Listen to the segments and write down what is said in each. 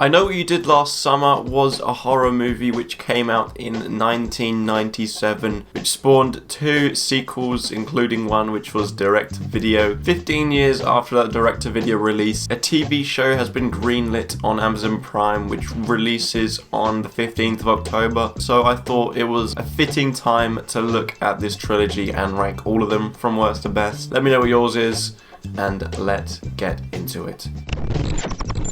I Know What You Did Last Summer was a horror movie which came out in 1997, which spawned 2 sequels, including one which was direct-to-video. 15 years after that direct-to-video release, a TV show has been greenlit on Amazon Prime, which releases on the 15th of October. So I thought it was a fitting time to look at this trilogy and rank all of them from worst to best. Let me know what yours is, and let's get into it.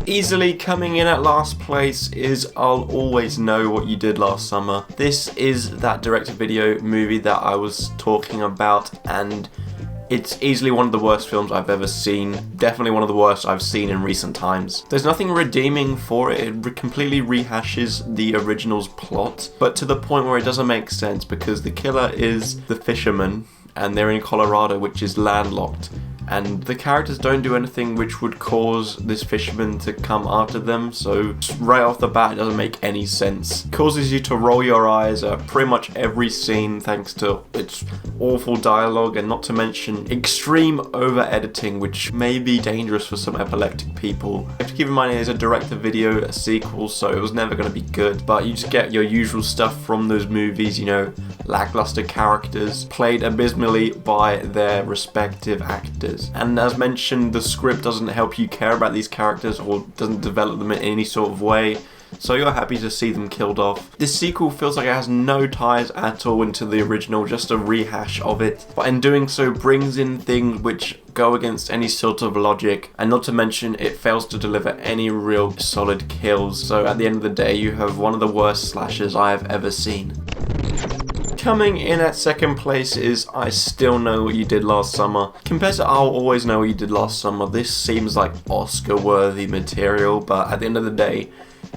Easily coming in at last place is I'll Always Know What You Did Last Summer. This is that direct-to-video movie that I was talking about, and it's easily one of the worst films I've ever seen. Definitely one of the worst I've seen in recent times. There's nothing redeeming for it. It completely rehashes the original's plot, but to the point where it doesn't make sense because the killer is the fisherman and they're in Colorado, which is landlocked. And the characters don't do anything which would cause this fisherman to come after them, so right off the bat it doesn't make any sense. It causes you to roll your eyes at pretty much every scene thanks to its awful dialogue, and not to mention extreme over-editing, which may be dangerous for some epileptic people. You have to keep in mind it is a direct-to-video, a sequel, so it was never going to be good, but you just get your usual stuff from those movies, you know, lackluster characters played abysmally by their respective actors. And as mentioned, the script doesn't help you care about these characters or doesn't develop them in any sort of way, so you're happy to see them killed off. This sequel feels like it has no ties at all into the original, just a rehash of it, but in doing so brings in things which go against any sort of logic, and not to mention it fails to deliver any real solid kills, so at the end of the day you have one of the worst slashers I have ever seen. Coming in at second place is I Still Know What You Did Last Summer. Compared to I'll Always Know What You Did Last Summer, this seems like Oscar-worthy material, but at the end of the day,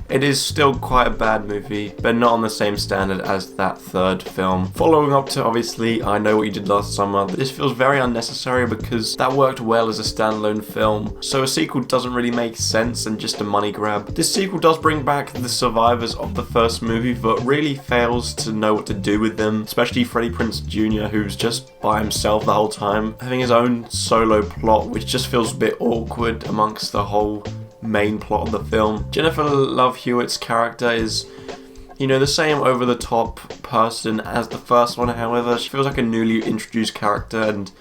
it is still quite a bad movie, but not on the same standard as that third film. Following up to, obviously, I Know What You Did Last Summer, this feels very unnecessary because that worked well as a standalone film, so a sequel doesn't really make sense and just a money grab. This sequel does bring back the survivors of the first movie, but really fails to know what to do with them, especially Freddie Prinze Jr., who's just by himself the whole time, having his own solo plot, which just feels a bit awkward amongst the whole main plot of the film. Jennifer Love Hewitt's character is, you know, the same over-the-top person as the first one, however, she feels like a newly introduced character, and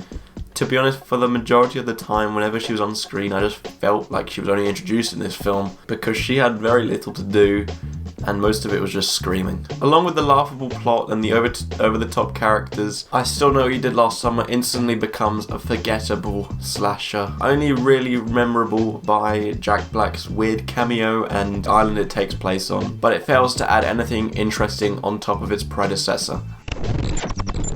to be honest, for the majority of the time, whenever she was on screen, I just felt like she was only introduced in this film, because she had very little to do, and most of it was just screaming. Along with the laughable plot and the over-the-top characters, I Still Know What You Did Last Summer instantly becomes a forgettable slasher. Only really memorable by Jack Black's weird cameo and the island it takes place on, but it fails to add anything interesting on top of its predecessor.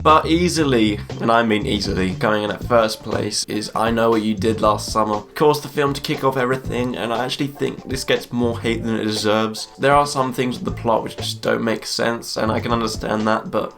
But easily, and I mean easily, coming in at first place is I Know What You Did Last Summer. Of course, the film to kick off everything, and I actually think this gets more hate than it deserves. There are some things with the plot which just don't make sense, and I can understand that, but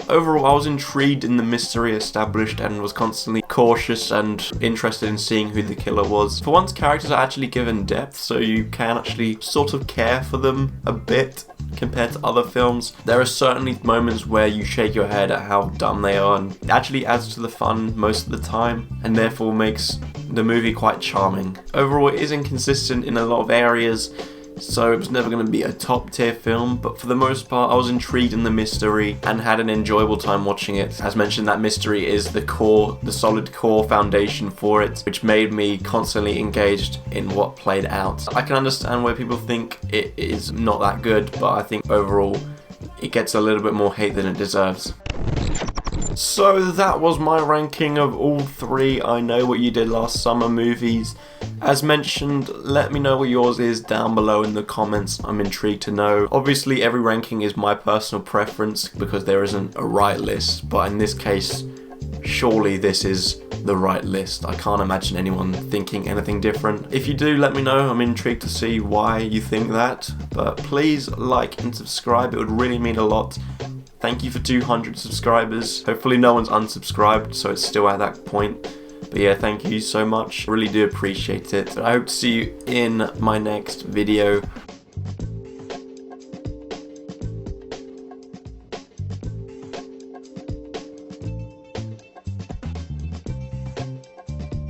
overall I was intrigued in the mystery established and was constantly cautious and interested in seeing who the killer was. For once, characters are actually given depth, so you can actually sort of care for them a bit compared to other films. There are certainly moments where you shake your head at how dumb they are, and it actually adds to the fun most of the time, and therefore makes the movie quite charming. Overall, it is inconsistent in a lot of areas, so it was never going to be a top tier film, but for the most part I was intrigued in the mystery and had an enjoyable time watching it. As mentioned, that mystery is the solid core foundation for it, which made me constantly engaged in what played out. I can understand where people think it is not that good, but I think overall it gets a little bit more hate than it deserves. So that was my ranking of all 3 I Know What You Did Last Summer movies. As mentioned, let me know what yours is down below in the comments. I'm intrigued to know. Obviously, every ranking is my personal preference because there isn't a right list, but in this case, surely this is the right list. I can't imagine anyone thinking anything different. If you do, let me know. I'm intrigued to see why you think that, but please like and subscribe. It would really mean a lot. Thank you for 200 subscribers. Hopefully no one's unsubscribed, so it's still at that point. But yeah, thank you so much. Really do appreciate it. I hope to see you in my next video.